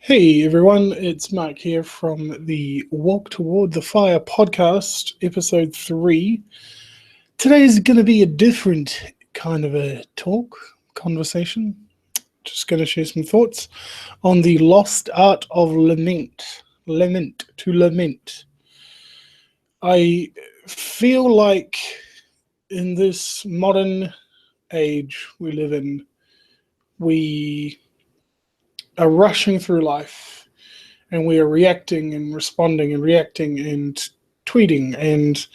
Hey everyone, it's Mark here from the Walk Toward the Fire podcast, episode 3. Today is going to be a different kind of a conversation. Just going to share some thoughts on the lost art of lament. To lament. I feel like in this modern age we live in, we are rushing through life and we are reacting and responding and reacting and tweeting and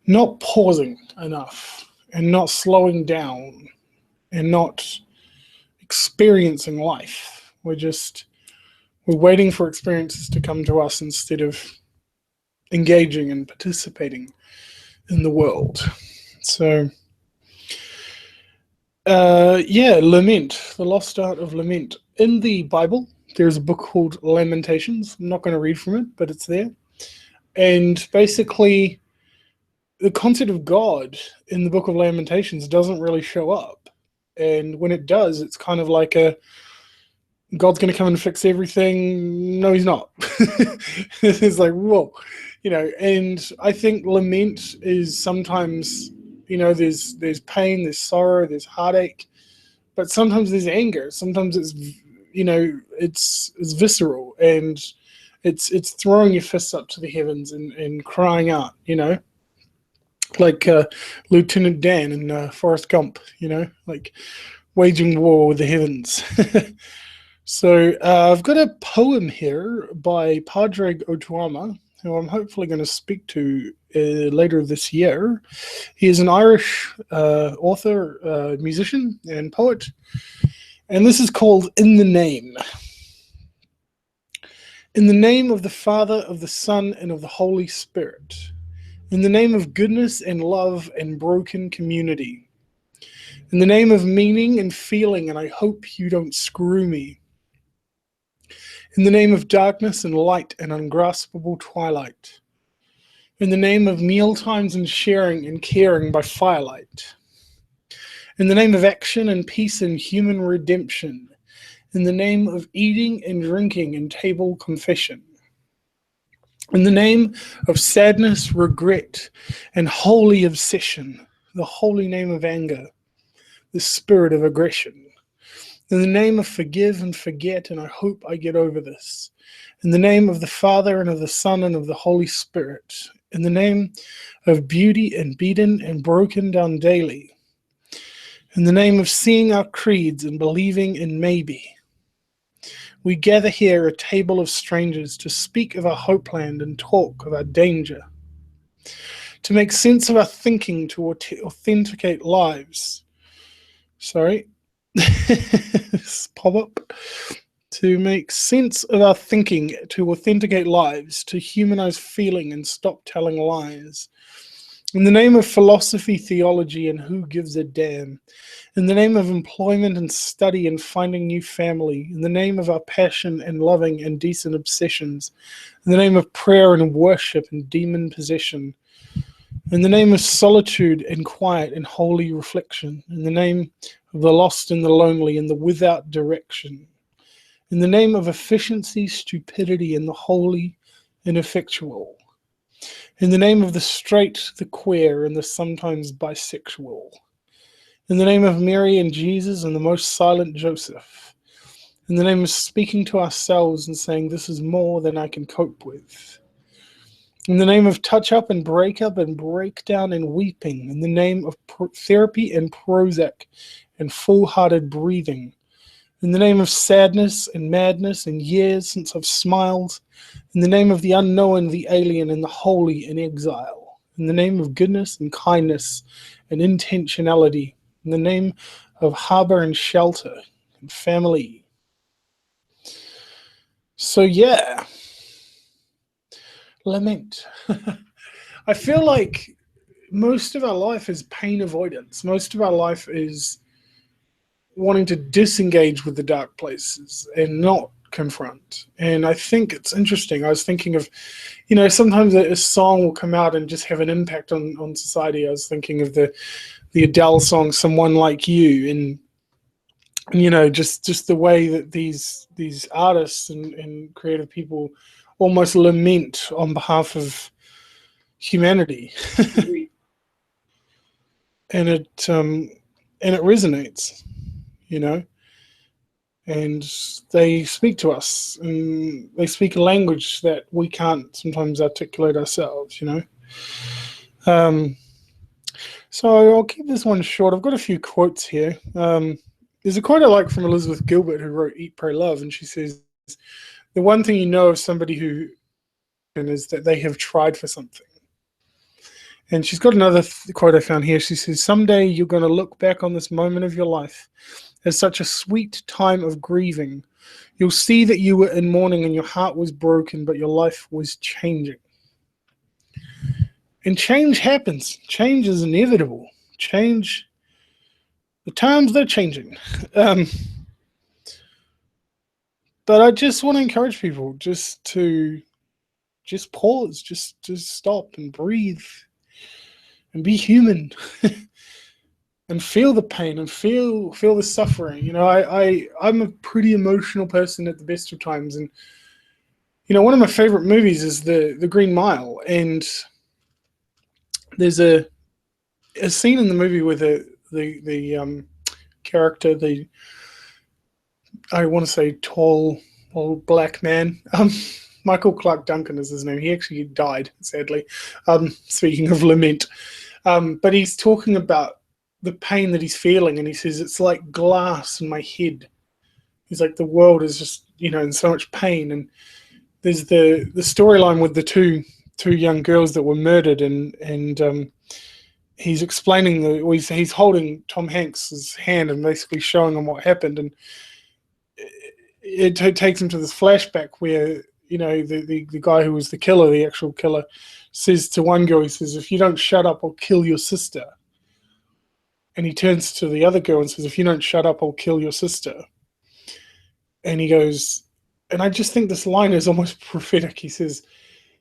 not pausing enough and not slowing down and not experiencing life. We're waiting for experiences to come to us instead of engaging and participating in the world. So lament, the lost art of lament. In the Bible, there's a book called Lamentations. I'm not going to read from it, but it's there. And basically, the concept of God in the book of Lamentations doesn't really show up. And when it does, it's kind of like God's going to come and fix everything. No, he's not. It's like, whoa, and I think lament is sometimes, there's pain, there's sorrow, there's heartache, but sometimes there's anger. Sometimes it's visceral, and it's throwing your fists up to the heavens and crying out, like Lieutenant Dan in Forrest Gump, like waging war with the heavens. So I've got a poem here by Padraig Otuama, who I'm hopefully going to speak to later this year. He is an Irish author, musician, and poet. And this is called In the Name. In the name of the Father, of the Son, and of the Holy Spirit. In the name of goodness and love and broken community. In the name of meaning and feeling, and I hope you don't screw me. In the name of darkness and light and ungraspable twilight. In the name of mealtimes and sharing and caring by firelight. In the name of action and peace and human redemption. In the name of eating and drinking and table confession. In the name of sadness, regret, and holy obsession. The holy name of anger. The spirit of aggression. In the name of forgive and forget, and I hope I get over this. In the name of the Father and of the Son and of the Holy Spirit. In the name of beauty and beaten and broken down daily. In the name of seeing our creeds and believing in maybe. We gather here a table of strangers to speak of our hopeland and talk of our danger. To make sense of our thinking, to authenticate lives. Pop-up. To make sense of our thinking, to authenticate lives, to humanize feeling and stop telling lies. In the name of philosophy, theology, and who gives a damn. In the name of employment and study and finding new family. In the name of our passion and loving and decent obsessions. In the name of prayer and worship and demon possession. In the name of solitude and quiet and holy reflection. In the name of the lost and the lonely and the without direction. In the name of efficiency, stupidity, and the holy ineffectual. In the name of the straight, the queer, and the sometimes bisexual. In the name of Mary and Jesus and the most silent Joseph. In the name of speaking to ourselves and saying this is more than I can cope with. In the name of touch up and breakdown and weeping. In the name of therapy and Prozac and full-hearted breathing. In the name of sadness and madness and years since I've smiled. In the name of the unknown, the alien, and the holy in exile. In the name of goodness and kindness and intentionality. In the name of harbor and shelter and family. So yeah. Lament. I feel like most of our life is pain avoidance. Most of our life is wanting to disengage with the dark places and not confront. And I think it's interesting. I was thinking of, sometimes a song will come out and just have an impact on society. I was thinking of the Adele song, Someone Like You. And And just the way that these artists and creative people almost lament on behalf of humanity. and it resonates, you know and they speak to us, and they speak a language that we can't sometimes articulate ourselves. um, so I'll keep this one short. I've got a few quotes here. There's a quote I like from Elizabeth Gilbert, who wrote Eat, Pray, Love, and she says, the one thing you know of somebody who is that they have tried for something. And she's got another quote I found here. She says, someday you're going to look back on this moment of your life as such a sweet time of grieving. You'll see that you were in mourning and your heart was broken, but your life was changing. And change happens. Change is inevitable. Change, the times they're changing. But I just want to encourage people just to pause, just stop and breathe and be human. And feel the pain and feel the suffering. I'm a pretty emotional person at the best of times, and one of my favorite movies is the Green Mile, and there's a scene in the movie where the character, I want to say tall old black man, Michael Clark Duncan is his name. He actually died, sadly. Speaking of lament, but he's talking about the pain that he's feeling, and he says it's like glass in my head. He's like, the world is just in so much pain. And there's the storyline with the two young girls that were murdered, and he's explaining he's holding Tom Hanks's hand and basically showing him what happened, and it takes him to this flashback where the guy who was the killer, the actual killer, says to one girl, he says, if you don't shut up, I'll kill your sister. And he turns to the other girl and says, if you don't shut up, I'll kill your sister. And he goes, and I just think this line is almost prophetic. He says,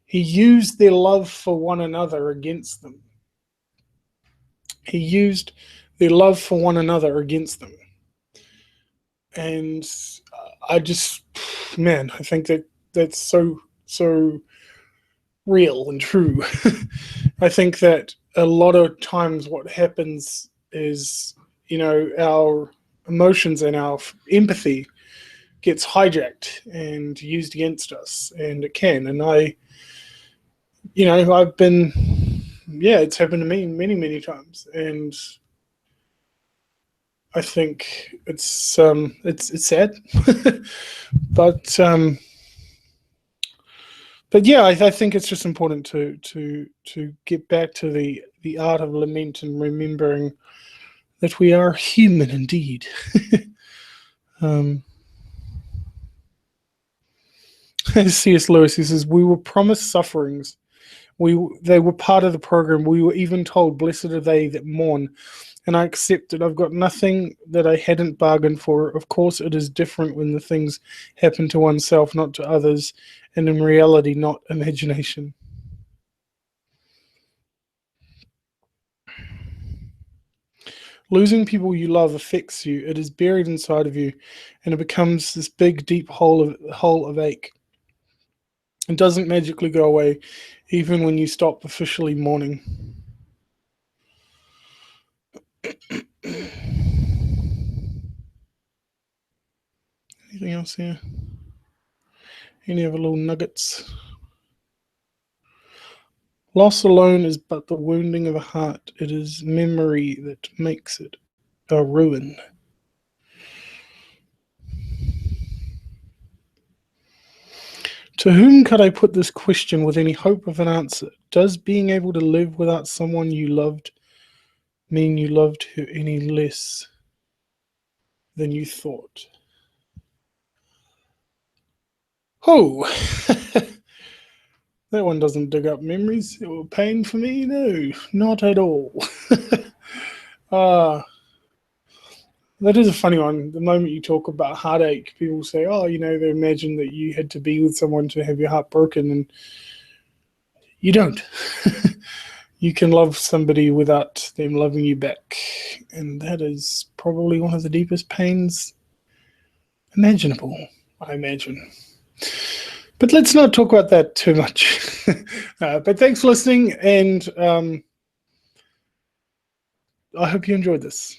he used their love for one another against them. He used their love for one another against them. And I think that's so real and true. I think that a lot of times what happens is, our emotions and our empathy gets hijacked and used against us, and it can. And I've been, it's happened to me many, many times, and I think it's sad, but yeah, I think it's just important to get back to the art of lament and remembering that we are human indeed. C.S. Lewis, he says, we were promised sufferings. They were part of the program. We were even told, blessed are they that mourn. And I accepted. I've got nothing that I hadn't bargained for. Of course, it is different when the things happen to oneself, not to others, and in reality, not imagination. Losing people you love affects you. It is buried inside of you, and it becomes this big, deep hole of ache. It doesn't magically go away, even when you stop officially mourning. Anything else here? Any other little nuggets? Loss alone is but the wounding of a heart. It is memory that makes it a ruin. To whom could I put this question with any hope of an answer? Does being able to live without someone you loved mean you loved her any less than you thought? Oh, that one doesn't dig up memories or pain for me. No, not at all. That is a funny one. The moment you talk about heartache, people say, oh, they imagine that you had to be with someone to have your heart broken, and you don't. You can love somebody without them loving you back. And that is probably one of the deepest pains imaginable, I imagine. But let's not talk about that too much. But thanks for listening, and I hope you enjoyed this.